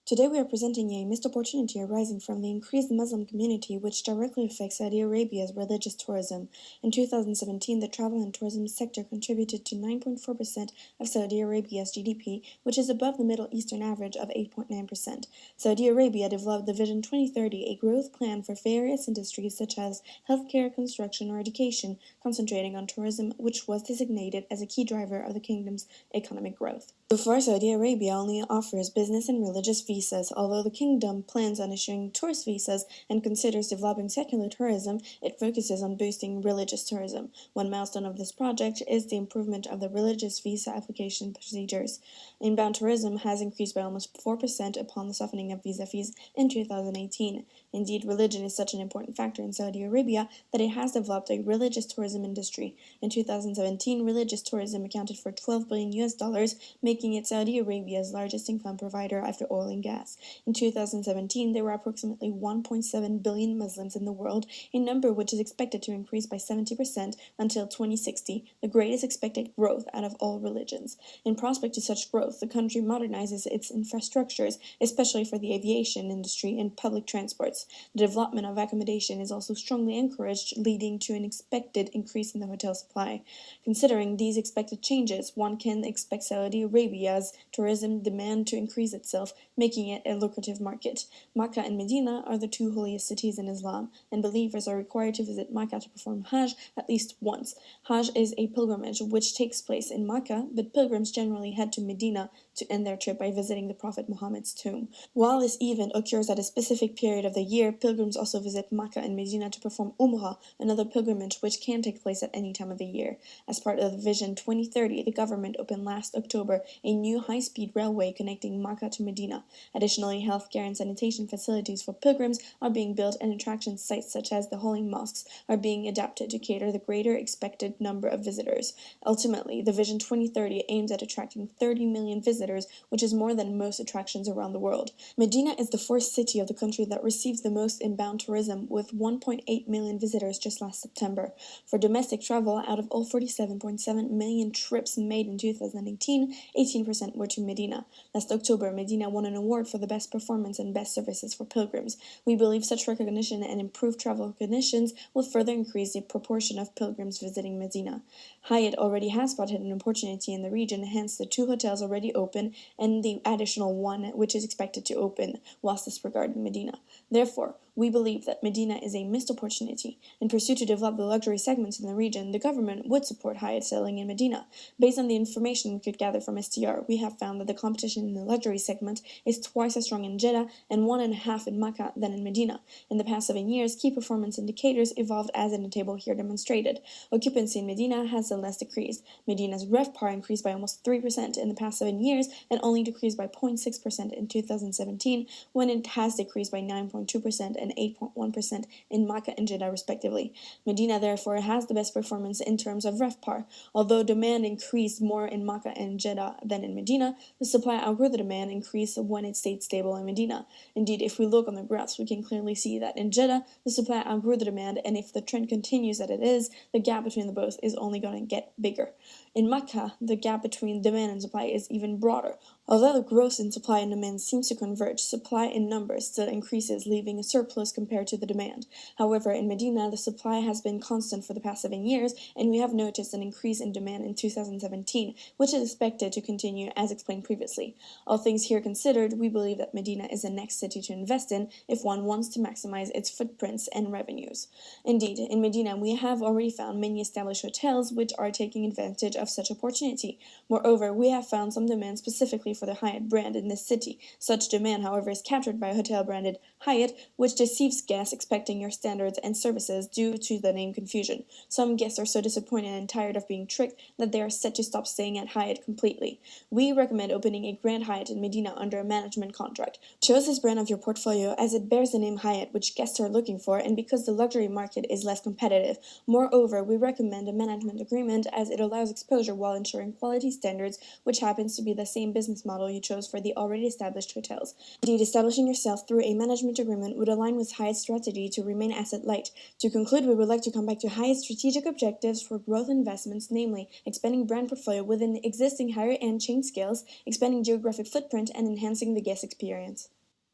Today we are presenting a missed opportunity arising from the increased Muslim community which directly affects Saudi Arabia's religious tourism. In 2017, the travel and tourism sector contributed to 9.4% of Saudi Arabia's GDP, which is above the Middle Eastern average of 8.9%. Saudi Arabia developed the Vision 2030, a growth plan for various industries such as healthcare, construction, or education, concentrating on tourism, which was designated as a key driver of the kingdom's economic growth. So far, Saudi Arabia only offers business and religious visas. Although the kingdom plans on issuing tourist visas and considers developing secular tourism, it focuses on boosting religious tourism. One milestone of this project is the improvement of the religious visa application procedures. Inbound tourism has increased by almost 4% upon the softening of visa fees in 2018. Indeed, religion is such an important factor in Saudi Arabia that it has developed a religious tourism industry. In 2017, religious tourism accounted for $12 billion, making it Saudi Arabia's largest income provider after oil and gas. In 2017, there were approximately 1.7 billion Muslims in the world, a number which is expected to increase by 70% until 2060, the greatest expected growth out of all religions. In prospect to such growth, the country modernizes its infrastructures, especially for the aviation industry and public transports. The development of accommodation is also strongly encouraged, leading to an expected increase in the hotel supply. Considering these expected changes, one can expect Saudi Arabia's tourism demand to increase itself, making it a lucrative market. Mecca and Medina are the two holiest cities in Islam, and believers are required to visit Mecca to perform hajj at least once. Hajj is a pilgrimage which takes place in Mecca, but pilgrims generally head to Medina to end their trip by visiting the Prophet Muhammad's tomb. While this event occurs at a specific period of the year, pilgrims also visit Mecca and Medina to perform Umrah, another pilgrimage which can take place at any time of the year. As part of the Vision 2030, the government opened last October a new high-speed railway connecting Mecca to Medina. Additionally, healthcare and sanitation facilities for pilgrims are being built, and attraction sites such as the holy mosques are being adapted to cater the greater expected number of visitors. Ultimately, the Vision 2030 aims at attracting 30 million visitors, which is more than most attractions around the world. Medina is the fourth city of the country that receives the most inbound tourism, with 1.8 million visitors just last September. For domestic travel, out of all 47.7 million trips made in 2018, 18% were to Medina. Last October, Medina won an award for the best performance and best services for pilgrims. We believe such recognition and improved travel conditions will further increase the proportion of pilgrims visiting Medina. Hyatt already has spotted an opportunity in the region, hence the 2 hotels already open and the additional 1 which is expected to open whilst disregarding Medina. Therefore, we believe that Medina is a missed opportunity. In pursuit to develop the luxury segments in the region, the government would support Hyatt selling in Medina. Based on the information we could gather from STR, we have found that the competition in the luxury segment is twice as strong in Jeddah and 1.5 in Mecca than in Medina. In the past 7 years, key performance indicators evolved as in the table here demonstrated. Occupancy in Medina has less decreased. Medina's RevPAR increased by almost 3% in the past 7 years and only decreased by 0.6% in 2017, when it has decreased by 9.2% and 8.1% in Mecca and Jeddah respectively. Medina therefore has the best performance in terms of RevPAR. Although demand increased more in Mecca and Jeddah than in Medina, the supply outgrew the demand increase when it stayed stable in Medina. Indeed, if we look on the graphs, we can clearly see that in Jeddah, the supply outgrew the demand, and if the trend continues as it is, the gap between the both is only going to get bigger. In Mecca, the gap between demand and supply is even broader. Although the growth in supply and demand seems to converge, supply in numbers still increases, leaving a surplus compared to the demand. However, in Medina, the supply has been constant for the past 7 years, and we have noticed an increase in demand in 2017, which is expected to continue as explained previously. All things here considered, we believe that Medina is the next city to invest in if one wants to maximize its footprints and revenues. Indeed, in Medina, we have already found many established hotels which are taking advantage of such opportunity. Moreover, we have found some demand specifically for the Hyatt brand in this city. Such demand, however, is captured by a hotel branded Hyatt, which deceives guests expecting your standards and services due to the name confusion. Some guests are so disappointed and tired of being tricked that they are set to stop staying at Hyatt completely. We recommend opening a Grand Hyatt in Medina under a management contract. Choose this brand of your portfolio as it bears the name Hyatt, which guests are looking for, and because the luxury market is less competitive. Moreover, we recommend a management agreement as it allows exposure exposure while ensuring quality standards, which happens to be the same business model you chose for the already established hotels. Indeed, establishing yourself through a management agreement would align with Hyatt's strategy to remain asset light. To conclude, we would like to come back to Hyatt's strategic objectives for growth investments, namely expanding brand portfolio within existing higher-end chain scales, expanding geographic footprint, and enhancing the guest experience.